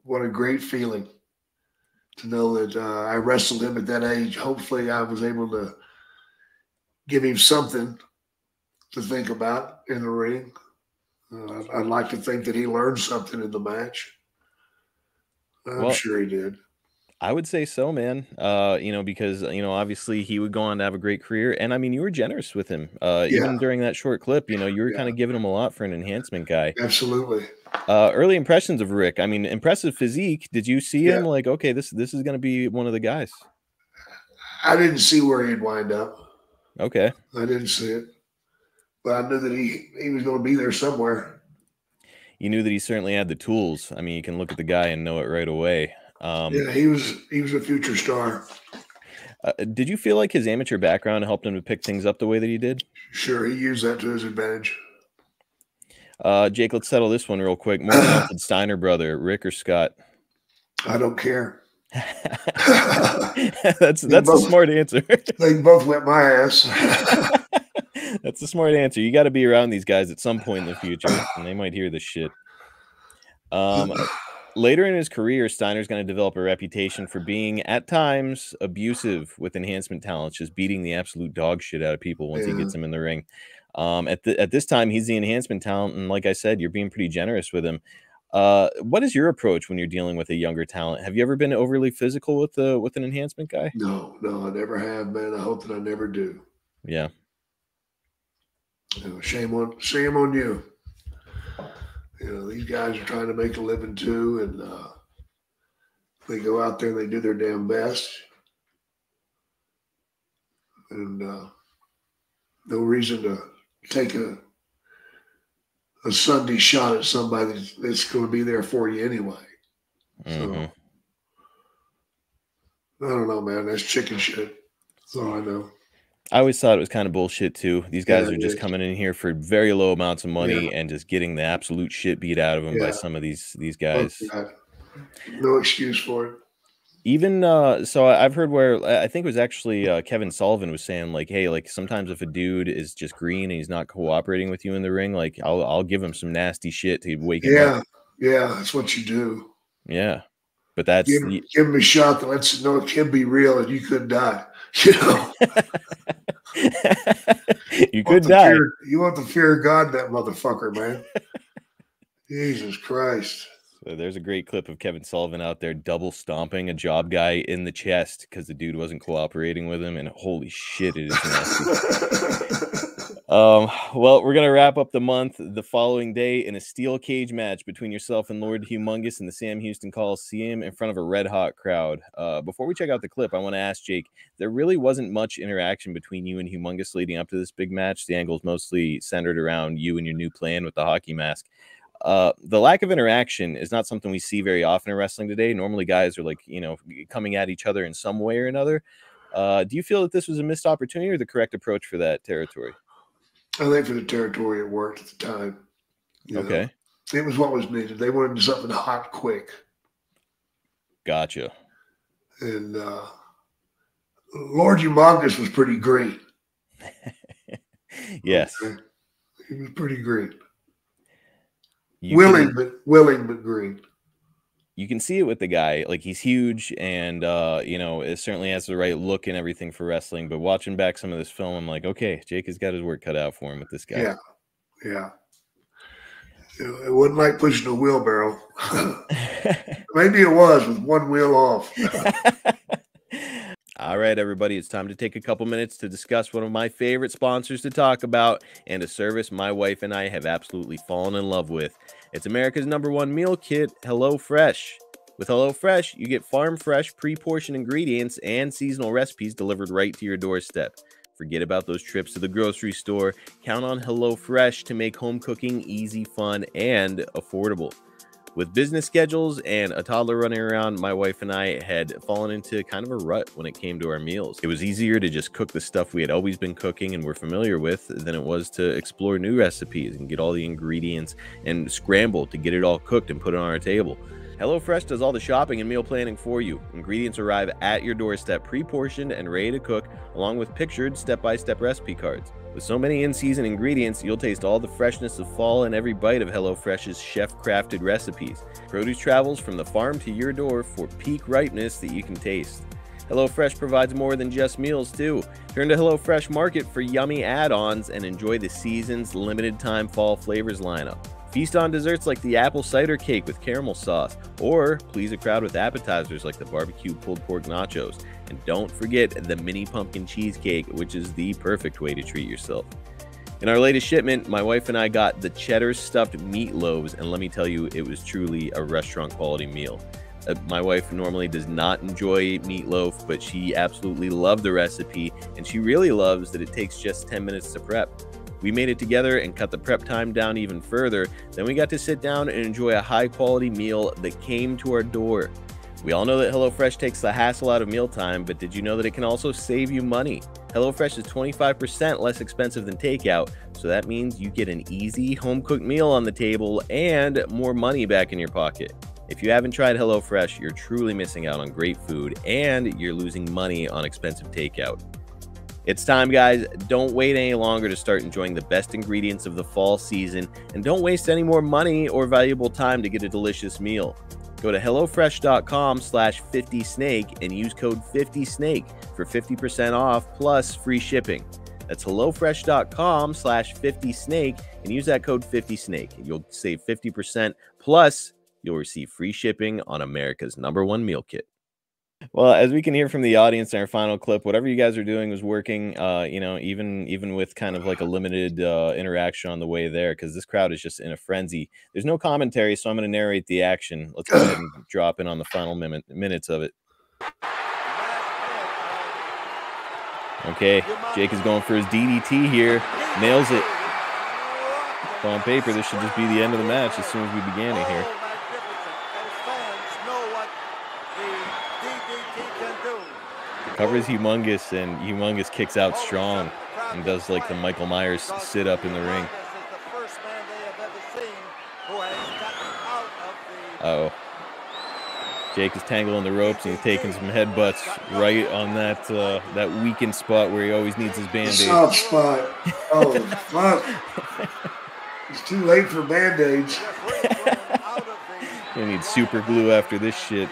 What a great feeling to know that I wrestled him at that age. Hopefully, I was able to give him something to think about in the ring. I'd like to think that he learned something in the match. I'm sure he did. I would say so, man. Because obviously he would go on to have a great career, and I mean, you were generous with him. Even during that short clip, you were kind of giving him a lot for an enhancement guy. Absolutely. Early impressions of Rick. I mean, impressive physique. Did you see him like, okay, this is going to be one of the guys? I didn't see where he'd wind up. Okay. I didn't see it, but I knew that he was going to be there somewhere. You knew that he certainly had the tools. I mean, you can look at the guy and know it right away. He was a future star. Did you feel like his amateur background helped him to pick things up the way that he did? Sure, he used that to his advantage. Jake, let's settle this one real quick. More talented Steiner brother, Rick or Scott? I don't care. That's a smart answer. They both wet my ass. That's a smart answer. You got to be around these guys at some point in the future, and they might hear this shit. Later in his career, Steiner's going to develop a reputation for being, at times, abusive with enhancement talents, just beating the absolute dog shit out of people once he gets them in the ring. At this time, he's the enhancement talent, and like I said, you're being pretty generous with him. What is your approach when you're dealing with a younger talent? Have you ever been overly physical with an enhancement guy? No, I never have, man. I hope that I never do. Yeah. Shame on you. These guys are trying to make a living too, and they go out there and they do their damn best. And no reason to take a Sunday shot at somebody that's going to be there for you anyway. So, I don't know, man. That's chicken shit. That's all I know. I always thought it was kind of bullshit too. These guys are just coming in here for very low amounts of money and just getting the absolute shit beat out of them by some of these guys. No excuse for it. Even so, I've heard where I think it was actually Kevin Sullivan was saying like, hey, like sometimes if a dude is just green and he's not cooperating with you in the ring, like I'll give him some nasty shit to wake him up. Yeah, that's what you do. Yeah, but that's give him a shot that lets you know it can be real and you could die. You could die. You want the fear of God, that motherfucker, man. Jesus Christ. So there's a great clip of Kevin Sullivan out there double stomping a job guy in the chest because the dude wasn't cooperating with him, and holy shit, it is nasty. Well, we're gonna wrap up the month the following day in a steel cage match between yourself and Lord Humongous in the Sam Houston Coliseum in front of a red hot crowd. Before we check out the clip, I want to ask Jake, there really wasn't much interaction between you and Humongous leading up to this big match. The angle's mostly centered around you and your new plan with the hockey mask. The lack of interaction is not something we see very often in wrestling today. Normally guys are like, coming at each other in some way or another. Do you feel that this was a missed opportunity or the correct approach for that territory? I think for the territory it worked at the time. Okay. It was what was needed. They wanted something hot quick. Gotcha. And Lord Humongous was pretty great. Yes. Okay. He was pretty great. Willing but green. you can see it with the guy. Like, he's huge and, you know, it certainly has the right look and everything for wrestling. But watching back some of this film, I'm like, okay, Jake has got his work cut out for him with this guy. Yeah, yeah. It wasn't like pushing a wheelbarrow. Maybe it was with one wheel off. All right, everybody, it's time to take a couple minutes to discuss one of my favorite sponsors to talk about and a service my wife and I have absolutely fallen in love with. It's America's #1 meal kit, HelloFresh. With HelloFresh, you get farm fresh, pre-portioned ingredients and seasonal recipes delivered right to your doorstep. Forget about those trips to the grocery store. Count on HelloFresh to make home cooking easy, fun, and affordable. With business schedules and a toddler running around, my wife and I had fallen into kind of a rut when it came to our meals. It was easier to just cook the stuff we had always been cooking and were familiar with than it was to explore new recipes and get all the ingredients and scramble to get it all cooked and put it on our table. HelloFresh does all the shopping and meal planning for you. Ingredients arrive at your doorstep, pre-portioned and ready to cook, along with pictured step-by-step recipe cards. With so many in-season ingredients, you'll taste all the freshness of fall in every bite of HelloFresh's chef-crafted recipes. Produce travels from the farm to your door for peak ripeness that you can taste. HelloFresh provides more than just meals, too. Turn to HelloFresh Market for yummy add-ons and enjoy the season's limited-time fall flavors lineup. Feast on desserts like the apple cider cake with caramel sauce, or please a crowd with appetizers like the barbecue pulled pork nachos. And don't forget the mini pumpkin cheesecake, which is the perfect way to treat yourself. In our latest shipment, my wife and I got the cheddar stuffed meatloaves, and let me tell you, it was truly a restaurant quality meal. My wife normally does not enjoy meatloaf, but she absolutely loved the recipe, and she really loves that it takes just 10 minutes to prep. We made it together and cut the prep time down even further. Then we got to sit down and enjoy a high-quality meal that came to our door. We all know that HelloFresh takes the hassle out of mealtime, but did you know that it can also save you money? HelloFresh is 25% less expensive than takeout, so that means you get an easy home-cooked meal on the table and more money back in your pocket. If you haven't tried HelloFresh, you're truly missing out on great food and you're losing money on expensive takeout. It's time, guys. Don't wait any longer to start enjoying the best ingredients of the fall season, and don't waste any more money or valuable time to get a delicious meal. Go to HelloFresh.com/50snake and use code 50snake for 50% off plus free shipping. That's HelloFresh.com/50snake and use that code 50snake. You'll save 50% plus you'll receive free shipping on America's #1 meal kit. Well, as we can hear from the audience in our final clip, whatever you guys are doing was working, you know, even with kind of like a limited interaction on the way there, because this crowd is just in a frenzy. There's no commentary, so I'm going to narrate the action. Let's go ahead and drop in on the final minutes of it. Okay, Jake is going for his DDT here. Nails it. On paper, this should just be the end of the match as soon as we began it here. Covers Humongous, and Humongous kicks out strong and does like the Michael Myers sit up in the ring. Uh-oh. Jake is tangling the ropes and he's taking some headbutts right on that that weakened spot where he always needs his Band-Aid. Soft spot. Oh, fuck. It's too late for Band-Aids. You need super glue after this shit.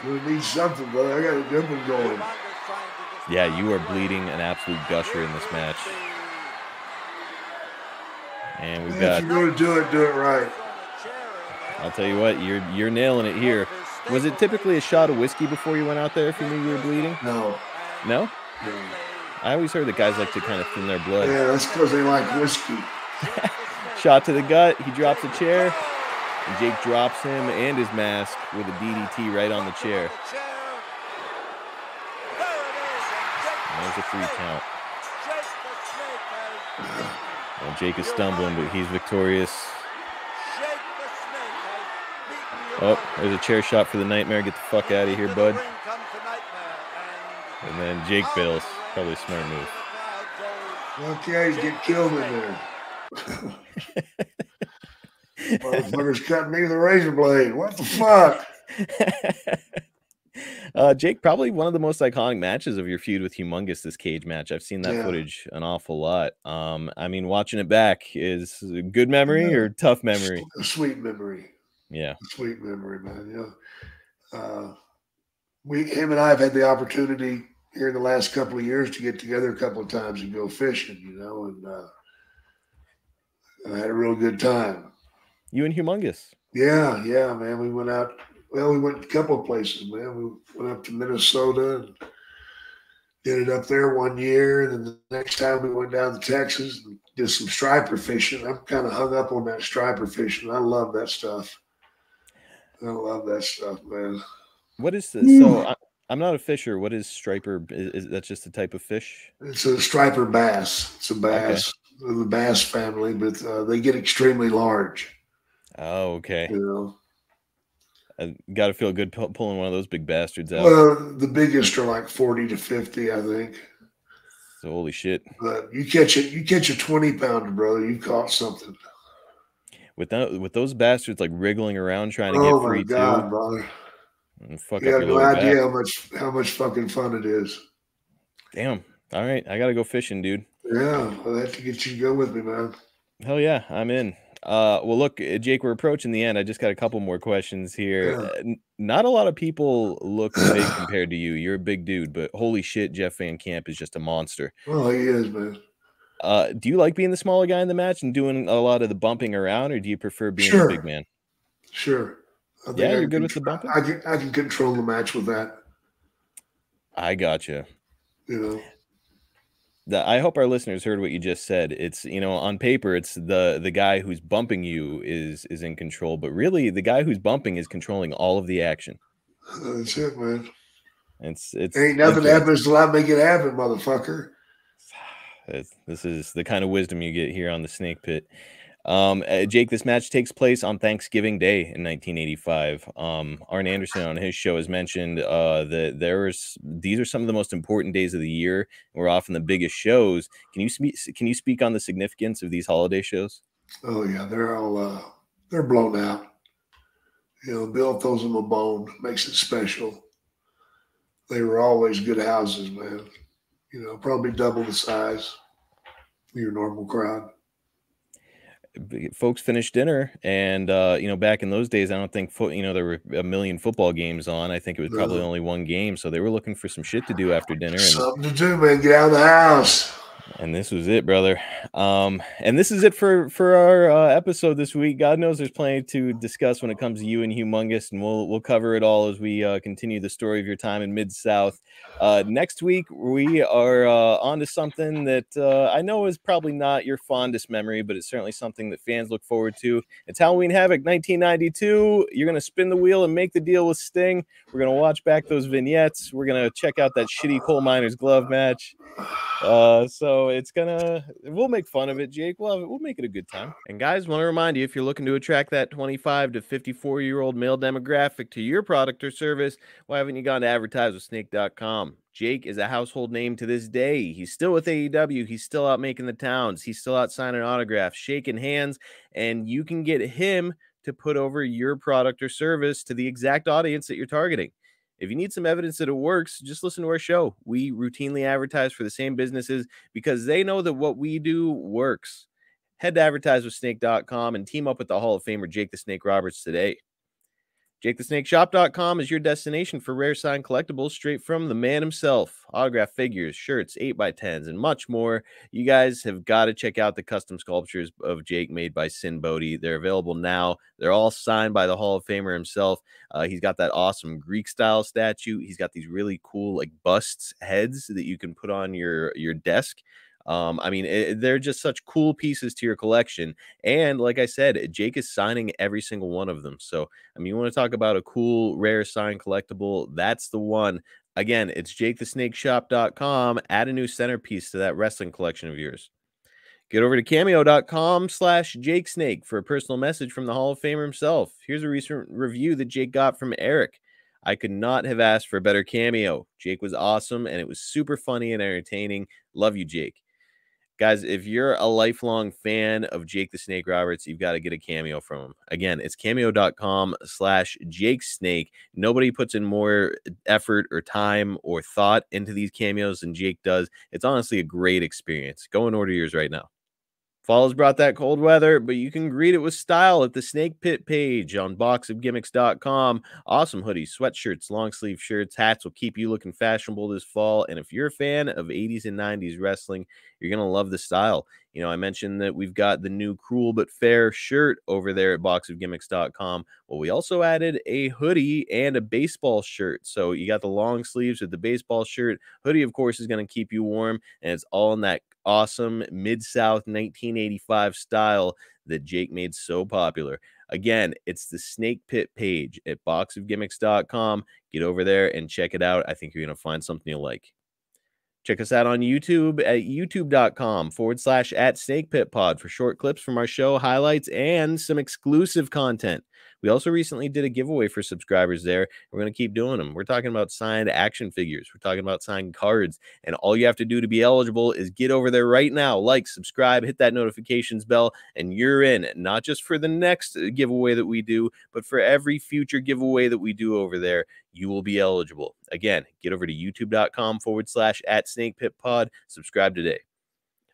We need something, brother. I got a dimple going. Yeah, you are bleeding an absolute gusher in this match. And we've got. If you're going to do it right. I'll tell you what, you're nailing it here. Was it typically a shot of whiskey before you went out there if you knew you were bleeding? No. No? No. I always heard that guys like to kind of thin their blood. Yeah, that's because they like whiskey. Shot to the gut. He drops a chair. And Jake drops him and his mask with a DDT right on the chair. There's a 3 count. Well, Jake is stumbling, but he's victorious. Oh, there's a chair shot for the Nightmare. Get the fuck out of here, bud. And then Jake bails. Probably a smart move. Okay, get killed in there. Motherfucker's cutting me with a razor blade. What the fuck? Jake, probably one of the most iconic matches of your feud with Humongous, this cage match. I've seen that footage an awful lot. I mean, watching it back is a good memory or tough memory? A sweet memory. Yeah. Sweet memory, man. You know, him and I have had the opportunity here in the last couple of years to get together a couple of times and go fishing, you know, and I had a real good time. You and Humongous. Yeah, man. We went out. Well, we went a couple of places, man. We went up to Minnesota and did it up there one year. And then the next time we went down to Texas and did some striper fishing. I'm kind of hung up on that striper fishing. I love that stuff. I love that stuff, man. What is this? So I'm not a fisher. What is striper? Is that just a type of fish? It's a striper bass. It's a bass. Okay. The bass family, but they get extremely large. Oh, okay. You know, I got to feel good pulling one of those big bastards out. Well, the biggest are like 40 to 50, I think. So, holy shit! But you catch a 20-pounder, brother. You caught something. With those bastards like wriggling around trying to get free Oh my God, too. brother! Fuck you up have your no lower idea back. how much fucking fun it is. Damn. All right, I gotta go fishing, dude. Yeah, I'll have to get you to go with me, man. Hell yeah, I'm in. Well, look, Jake, we're approaching the end. I just got a couple more questions here. Yeah. Not a lot of people look big compared to you. You're a big dude, but holy shit, Jeff Van Camp is just a monster. Oh, he is, man. Do you like being the smaller guy in the match and doing a lot of the bumping around, or do you prefer being the big man? Sure. Yeah, you're good with the bumping? I can control the match with that. I gotcha. You know. I hope our listeners heard what you just said. It's, you know, on paper, it's the guy who's bumping you is in control, but really the guy who's bumping is controlling all of the action. That's it, man. It's ain't nothing happens till I make it happen, motherfucker. This is the kind of wisdom you get here on the Snake Pit. Jake, this match takes place on Thanksgiving Day in 1985. Arn Anderson on his show has mentioned that these are some of the most important days of the year. And we're often the biggest shows. Can you speak on the significance of these holiday shows? Oh yeah, they're all they're blown out. You know, Bill throws them a bone, makes it special. They were always good houses, man. You know, probably double the size of your normal crowd. Folks finished dinner, and you know, back in those days, I don't think there were a million football games on. I think it was probably only one game, so they were looking for some shit to do after dinner. Something to do, man. Get out of the house. And this was it, brother. And this is it for our episode this week. God knows there's plenty to discuss when it comes to you and Humongous, and we'll cover it all as we continue the story of your time in Mid-South. Next week, we are on to something that I know is probably not your fondest memory, but it's certainly something that fans look forward to. It's Halloween Havoc 1992. You're going to spin the wheel and make the deal with Sting. We're going to watch back those vignettes. We're going to check out that shitty coal miner's glove match. So we'll make fun of it, Jake. We'll make it a good time. And guys, want to remind you, if you're looking to attract that 25 to 54-year-old male demographic to your product or service, why haven't you gone to advertisewithsnake.com? Jake is a household name to this day. He's still with AEW. He's still out making the towns. He's still out signing autographs, shaking hands, and you can get him to put over your product or service to the exact audience that you're targeting. If you need some evidence that it works, just listen to our show. We routinely advertise for the same businesses because they know that what we do works. Head to advertisewithsnake.com and team up with the Hall of Famer Jake the Snake Roberts today. JakeTheSnakeShop.com is your destination for rare signed collectibles straight from the man himself. Autograph figures, shirts, 8x10s, and much more. You guys have got to check out the custom sculptures of Jake made by Sin Bodhi. They're available now. They're all signed by the Hall of Famer himself. He's got that awesome Greek-style statue. He's got these really cool like busts heads that you can put on your desk. I mean, they're just such cool pieces to your collection. And like I said, Jake is signing every single one of them. So, I mean, you want to talk about a cool, rare signed collectible, that's the one. Again, it's JakeTheSnakeShop.com. Add a new centerpiece to that wrestling collection of yours. Get over to Cameo.com/JakeSnake for a personal message from the Hall of Famer himself. Here's a recent review that Jake got from Eric. I could not have asked for a better cameo. Jake was awesome, and it was super funny and entertaining. Love you, Jake. Guys, if you're a lifelong fan of Jake the Snake Roberts, you've got to get a cameo from him. Again, it's Cameo.com/JakeSnake. Nobody puts in more effort or time or thought into these cameos than Jake does. It's honestly a great experience. Go and order yours right now. Fall has brought that cold weather, but you can greet it with style at the Snake Pit page on boxofgimmicks.com. Awesome hoodies, sweatshirts, long sleeve shirts, hats will keep you looking fashionable this fall. And if you're a fan of 80s and 90s wrestling, you're going to love the style. You know, I mentioned that we've got the new Cruel But Fair shirt over there at boxofgimmicks.com. Well, we also added a hoodie and a baseball shirt. So you got the long sleeves with the baseball shirt. Hoodie, of course, is going to keep you warm, and it's all in that awesome Mid-South 1985 style that Jake made so popular. Again, it's the Snake Pit page at boxofgimmicks.com. Get over there and check it out. I think you're going to find something you'll like. Check us out on YouTube at youtube.com/@SnakePitPod for short clips from our show, highlights, and some exclusive content. We also recently did a giveaway for subscribers there. We're going to keep doing them. We're talking about signed action figures. We're talking about signed cards. And all you have to do to be eligible is get over there right now, like, subscribe, hit that notifications bell, and you're in. Not just for the next giveaway that we do, but for every future giveaway that we do over there, you will be eligible. Again, get over to youtube.com/@SnakePitPod. Subscribe today.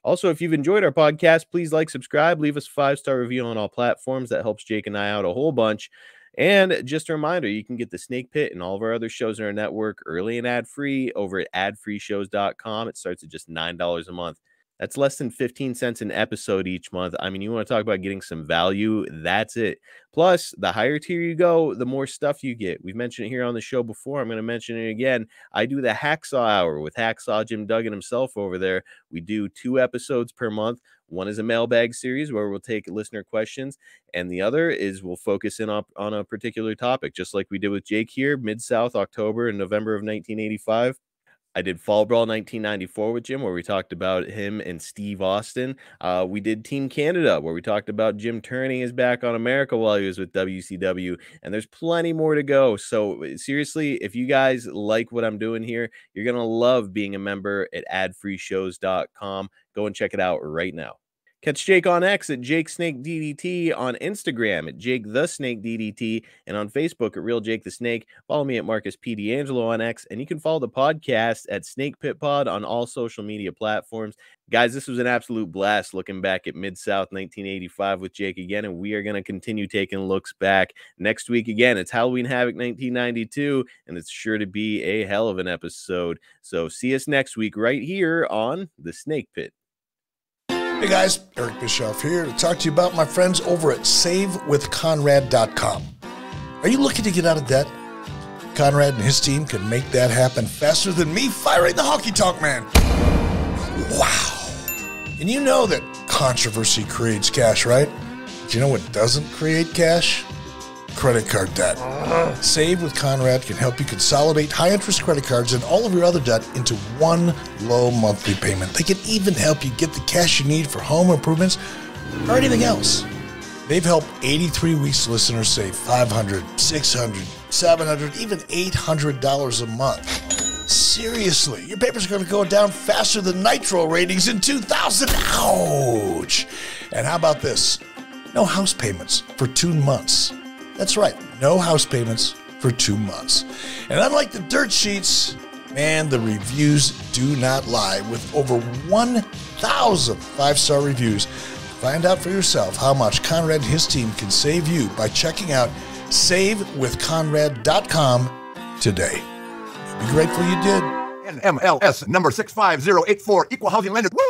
Also, if you've enjoyed our podcast, please like, subscribe, leave us a 5-star review on all platforms. That helps Jake and I out a whole bunch. And just a reminder, you can get the Snake Pit and all of our other shows in our network early and ad-free over at adfreeshows.com. It starts at just $9 a month. That's less than 15 cents an episode each month. I mean, you want to talk about getting some value, that's it. Plus, the higher tier you go, the more stuff you get. We've mentioned it here on the show before. I'm going to mention it again. I do the Hacksaw Hour with Hacksaw Jim Duggan himself over there. We do 2 episodes per month. One is a mailbag series where we'll take listener questions, and the other is we'll focus in on a particular topic, just like we did with Jake here, Mid-South, October and November of 1985. I did Fall Brawl 1994 with Jim, where we talked about him and Steve Austin. We did Team Canada, where we talked about Jim turning his back on America while he was with WCW, and there's plenty more to go. So seriously, if you guys like what I'm doing here, you're going to love being a member at adfreeshows.com. Go and check it out right now. Catch Jake on X at JakeSnakeDDT, on Instagram at JakeTheSnakeDDT, and on Facebook at Real Jake the Snake. Follow me at Marcus P. D'Angelo on X, and you can follow the podcast at Snake Pit Pod on all social media platforms. Guys, this was an absolute blast looking back at Mid-South 1985 with Jake again, and we are going to continue taking looks back. Next week, again, it's Halloween Havoc 1992, and it's sure to be a hell of an episode. So see us next week right here on The Snake Pit. Hey guys, Eric Bischoff here to talk to you about my friends over at SaveWithConrad.com. Are you looking to get out of debt? Conrad and his team can make that happen faster than me firing the honky tonk man. Wow. And you know that controversy creates cash, right? But you know what doesn't create cash? Credit card debt. Save with Conrad can help you consolidate high-interest credit cards and all of your other debt into one low monthly payment. They can even help you get the cash you need for home improvements or anything else. They've helped 83 Weeks listeners save $500, $600, $700, even $800 a month. Seriously, your papers are going to go down faster than Nitro ratings in 2000. Ouch! And how about this? No house payments for 2 months. That's right, no house payments for 2 months. And unlike the dirt sheets, man, the reviews do not lie. With over 1,000 5-star reviews, find out for yourself how much Conrad and his team can save you by checking out SaveWithConrad.com today. You'll be grateful you did. NMLS number 65084, Equal Housing Lender. Woo!